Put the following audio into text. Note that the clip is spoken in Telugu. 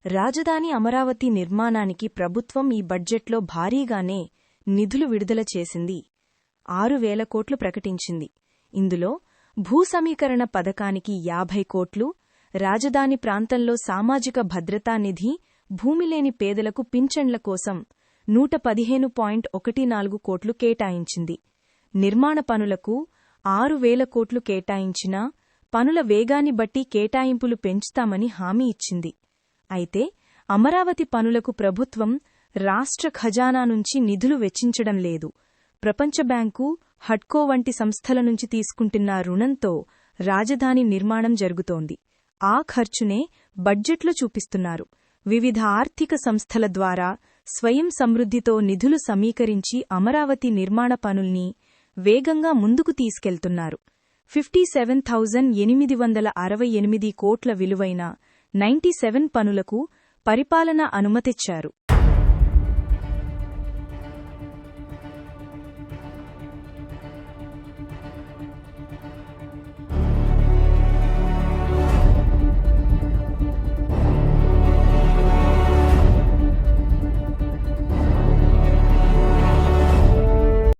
రాజధాని అమరావతి నిర్మాణానికి ప్రభుత్వం ఈ బడ్జెట్లో భారీగానే నిధులు విడుదల చేసింది. 6,000 కోట్లు ప్రకటించింది. ఇందులో భూసమీకరణ పథకానికి 50 కోట్లు, రాజధాని ప్రాంతంలో సామాజిక భద్రతా నిధి, భూమిలేని పేదలకు పింఛన్ల కోసం 115.14 కోట్లు కేటాయించింది. నిర్మాణ పనులకు 6,000 కోట్లు కేటాయించినా పనుల వేగాన్ని బట్టి కేటాయింపులు పెంచుతామని హామీ ఇచ్చింది. అయితే అమరావతి పనులకు ప్రభుత్వం రాష్ట్ర ఖజానా నుంచి నిధులు వెచ్చించడం లేదు. ప్రపంచ బ్యాంకు, హడ్కో వంటి సంస్థల నుంచి తీసుకుంటున్న రుణంతో రాజధాని నిర్మాణం జరుగుతోంది. ఆ ఖర్చునే బడ్జెట్లో చూపిస్తున్నారు. వివిధ ఆర్థిక సంస్థల ద్వారా స్వయం సమృద్ధితో నిధులు సమీకరించి అమరావతి నిర్మాణ పనుల్ని వేగంగా ముందుకు తీసుకెళ్తున్నారు. 57,868 కోట్ల విలువైన 97 పనులకు పరిపాలన అనుమతిచ్చారు.